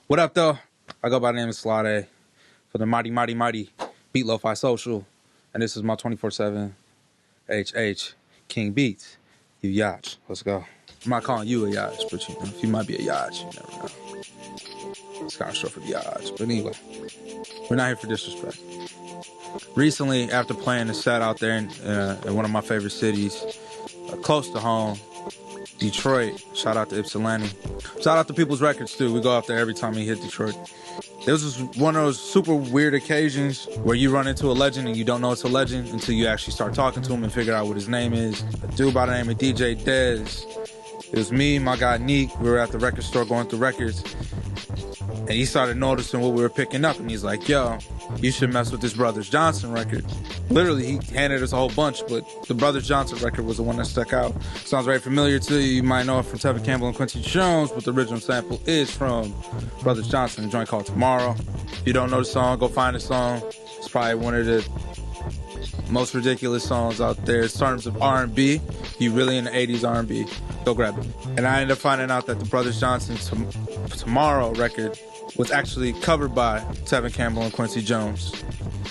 What up, though? I go by the name of Slade for the mighty Beat Lo-Fi Social, and this is my 24/7 HH King Beats. You yacht. Let's go. I'm not calling you a yacht, but you might be a yacht. You never know. It's kind of short for the yacht, but anyway, we're not here for disrespect. Recently, after playing the set out there in one of my favorite cities, close to home, Detroit. Shout out to Ypsilanti. Shout out to People's Records too. We go out there every time we hit Detroit. This was one of those super weird occasions where you run into a legend and you don't know it's a legend until you actually start talking to him and figure out what his name is. A dude by the name of DJ Dez. It was me, my guy Neek. We were at the record store going through records. And he started noticing what we were picking up. And he's like, yo, you should mess with this Brothers Johnson record. Literally, he handed us a whole bunch, but the Brothers Johnson record was the one that stuck out. Sounds very familiar to you. You might know it from Tevin Campbell and Quincy Jones, but the original sample is from Brothers Johnson, a joint called Tomorrow. If you don't know the song, go find the song. It's probably one of the most ridiculous songs out there in terms of R&B. If you really in the 80s R&B, go grab it. And I ended up finding out that the Brothers Johnson Tomorrow record was actually covered by Tevin Campbell and Quincy Jones,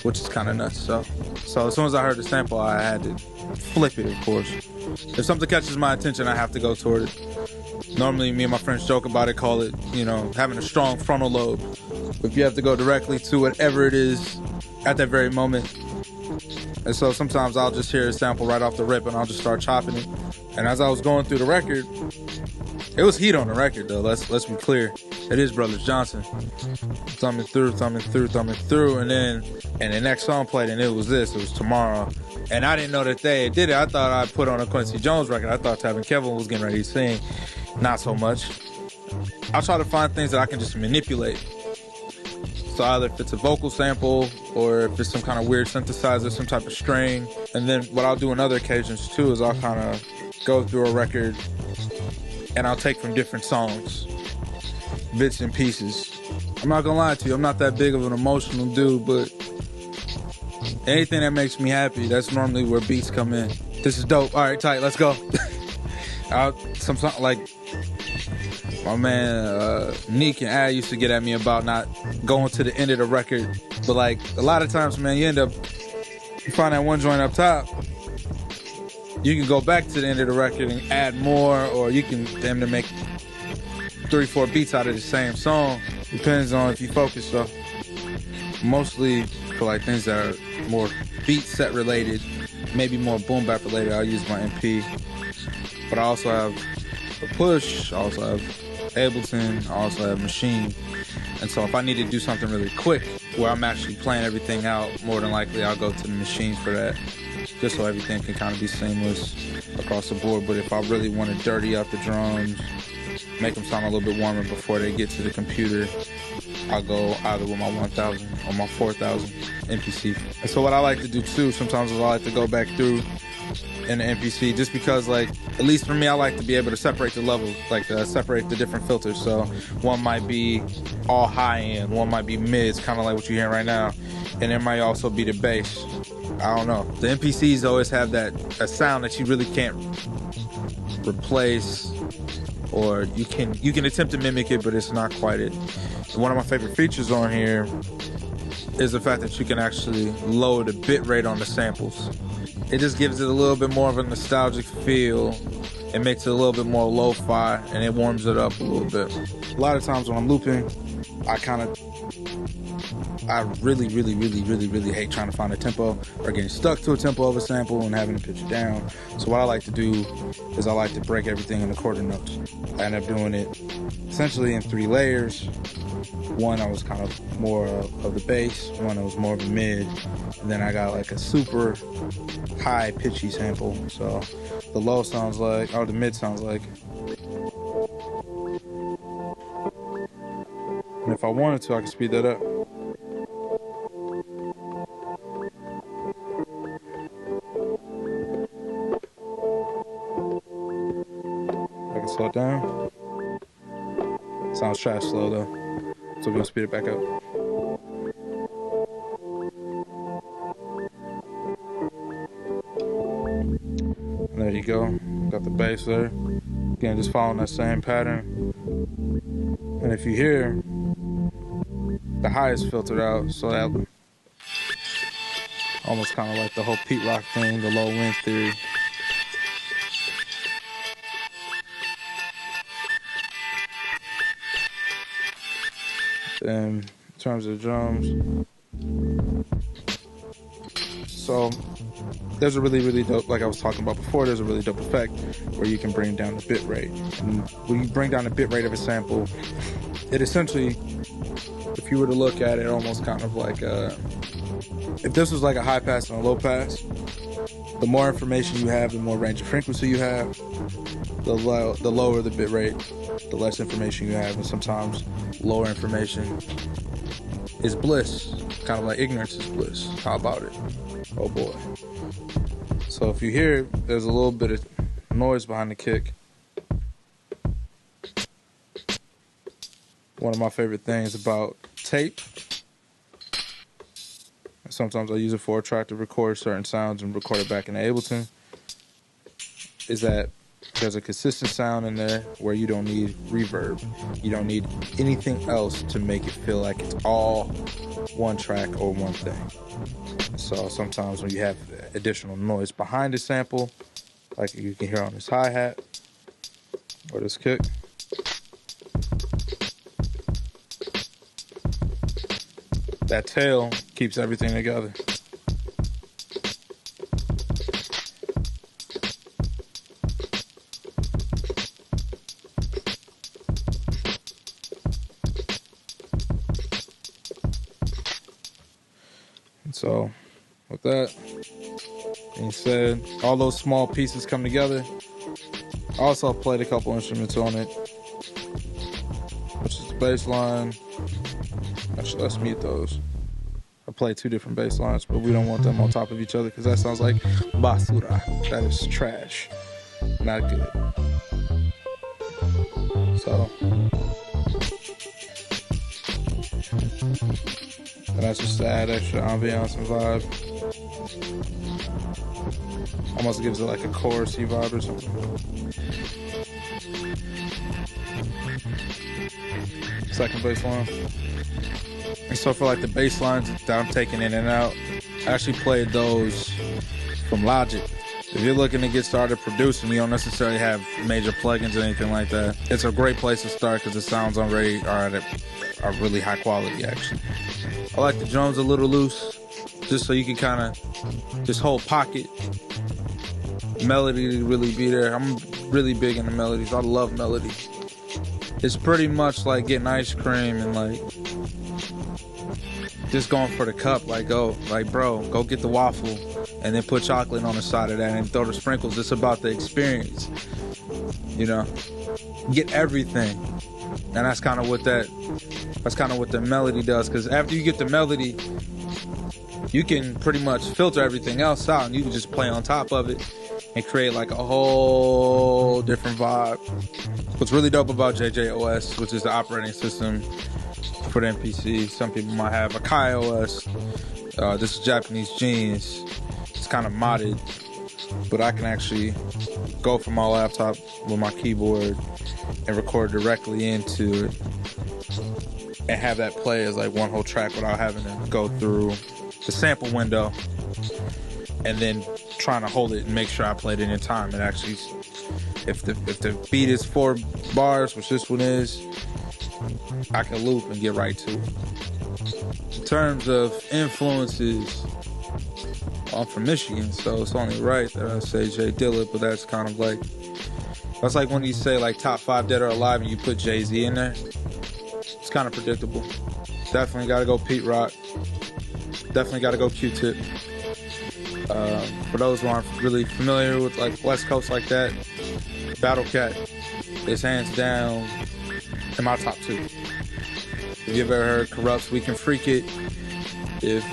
which is kind of nuts. So as soon as I heard the sample, I had to flip it, of course. If something catches my attention, I have to go toward it. Normally, me and my friends joke about it, call it, having a strong frontal lobe. If you have to go directly to whatever it is at that very moment. And so sometimes I'll just hear a sample right off the rip and I'll just start chopping it. And as I was going through the record, it was heat on the record, though. Let's be clear. It is Brothers Johnson. Thumbing through. And then the next song played, and it was this. It was Tomorrow. And I didn't know that they did it. I thought I put on a Quincy Jones record. I thought Tevin Campbell was getting ready to sing. Not so much. I'll try to find things that I can just manipulate. So either if it's a vocal sample or if it's some kind of weird synthesizer, some type of string. And then what I'll do on other occasions, too, is I'll kind of go through a record and I'll take from different songs, bits and pieces. I'm not gonna lie to you, I'm not that big of an emotional dude, but anything that makes me happy, that's normally where beats come in. This is dope. All right, tight, let's go. Like my man Neek and Ad used to get at me about not going to the end of the record, but like a lot of times, man, you find that one joint up top. You can go back to the end of the record and add more, or you can damn near make 3-4 beats out of the same song. Depends on if you focus, though. Mostly for like things that are more beat set related, maybe more boom bap related, I'll use my MP. But I also have a Push, I also have Ableton, I also have Machine. And so if I need to do something really quick where I'm actually playing everything out, more than likely I'll go to the Machines for that, just so everything can kind of be seamless across the board. But if I really want to dirty up the drums, make them sound a little bit warmer before they get to the computer, I'll go either with my 1000 or my 4000 MPC. And so what I like to do too, sometimes is I like to go back through in the MPC, just because, like, at least for me, I like to be able to separate the levels, like separate the different filters. So one might be all high end, one might be mids, kind of like what you're hearing right now, and there might also be the bass. I don't know. The MPCs always have a sound that you really can't replace, or you can attempt to mimic it, but it's not quite it. One of my favorite features on here is the fact that you can actually lower the bit rate on the samples. It just gives it a little bit more of a nostalgic feel. It makes it a little bit more lo-fi, and it warms it up a little bit. A lot of times when I'm looping, I really hate trying to find a tempo or getting stuck to a tempo of a sample and having to pitch it down. So what I like to do is I like to break everything into quarter notes. I end up doing it essentially in 3 layers. One, I was kind of more of the bass. One, I was more of the mid. And then I got like a super high pitchy sample. So the low sounds like, or the mid sounds like. And if I wanted to, I could speed that up. I can slow it down. Sounds trash slow though. So we're gonna speed it back up. And there you go. Got the bass there. Again, just following that same pattern. And if you hear, the high is filtered out, so that almost kind of like the whole Pete Rock thing, the low wind theory. Then in terms of drums, so there's a really dope, like I was talking about before, there's a really dope effect where you can bring down the bit rate. And when you bring down the bit rate of a sample, it essentially, if you were to look at it, almost kind of like if this was like a high pass and a low pass, the more information you have, the more range of frequency you have, the lower the bit rate, the less information you have, and sometimes lower information is bliss. Kind of like ignorance is bliss. How about it? Oh boy. So if you hear it, there's a little bit of noise behind the kick. One of my favorite things about tape, sometimes I use it for a track to record certain sounds and record it back in Ableton, is that there's a consistent sound in there where you don't need reverb. You don't need anything else to make it feel like it's all one track or one thing. So sometimes when you have additional noise behind the sample, like you can hear on this hi-hat or this kick, that tail keeps everything together. And so, with that being said, all those small pieces come together. I also played a couple instruments on it, which is the bass line. Actually, let's mute those. I played two different bass lines, but we don't want them on top of each other because that sounds like basura. That is trash. Not good. So, and that's just to add extra ambiance and vibe. Almost gives it like a chorusy vibe or something. Second bass line. And so for like the bass lines that I'm taking in and out, I actually played those from Logic. If you're looking to get started producing, you don't necessarily have major plugins or anything like that. It's a great place to start because the sounds already are really high quality actually. I like the drums a little loose, just so you can kind of just hold pocket. Melody to really be there. I'm really big into melodies. I love melodies. It's pretty much like getting ice cream and like just going for the cup. Like, go get the waffle and then put chocolate on the side of that and throw the sprinkles. It's about the experience, you know. Get everything, and that's kind of what the melody does. Because after you get the melody, you can pretty much filter everything else out, and you can just play on top of it and create like a whole different vibe. What's really dope about JJOS, which is the operating system for the MPC, some people might have a Kai OS. This is Japanese Genius. It's kind of modded, but I can actually go from my laptop with my keyboard and record directly into it and have that play as like one whole track without having to go through the sample window and then trying to hold it and make sure I played it in time. And actually, if the beat is 4 bars, which this one is, I can loop and get right to it. In terms of influences, I'm from Michigan, so it's only right that I say Jay Dilla, but that's kind of like, that's like when you say like top 5 dead or alive and you put Jay-Z in there. It's kind of predictable. Definitely got to go Pete Rock. Definitely got to go Q-Tip. For those who aren't really familiar with like West Coast like that, Battle Cat is hands down in my top 2. If you've ever heard Corrupt's We Can Freak It, if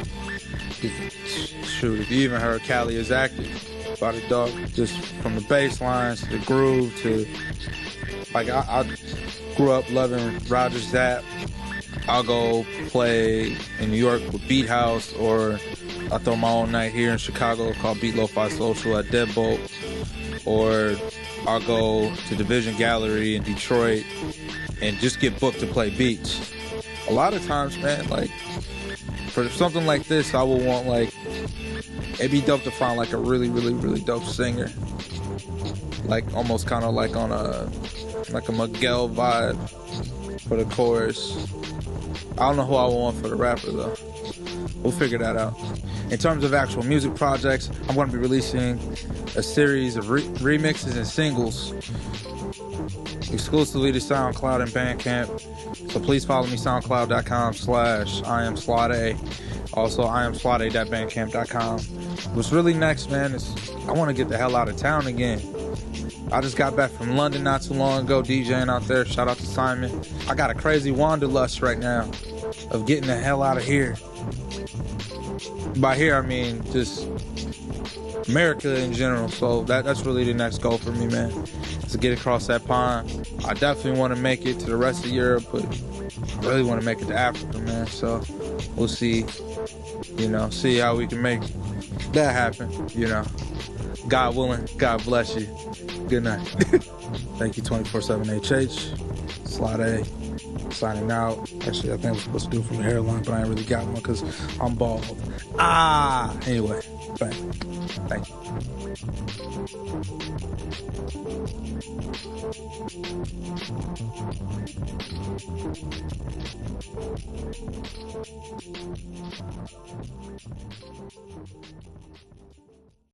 you even heard Cali Is Active by the Dog, just from the bass lines to the groove to, like, I grew up loving Roger Zapp. I'll go play in New York with Beat House, or I throw my own night here in Chicago called Beat Lo-Fi Social at Deadbolt, or I'll go to Division Gallery in Detroit and just get booked to play beats. a lot of times, man, like, for something like this, I would want, like, it'd be dope to find, like, a really, really, really dope singer. Like, almost kind of like on a Miguel vibe for the chorus. I don't know who I want for the rapper, though. We'll figure that out. In terms of actual music projects, I'm going to be releasing a series of remixes and singles exclusively to SoundCloud and Bandcamp. So please follow me, soundcloud.com/IamSlade. Also, IamSlade.bandcamp.com. What's really next, man, is I want to get the hell out of town again. I just got back from London not too long ago, DJing out there. Shout out to Simon. I got a crazy wanderlust right now of getting the hell out of here. By here, I mean just America in general. So that's really the next goal for me, man, is to get across that pond. I definitely want to make it to the rest of Europe, but I really want to make it to Africa, man. So we'll see, see how we can make that happen, God willing. God bless you. Good night. Thank you, 24/7 Slade signing out. Actually, I think I was supposed to do it from the hairline, but I ain't really got one because I'm bald. Anyway, bang. Thank you.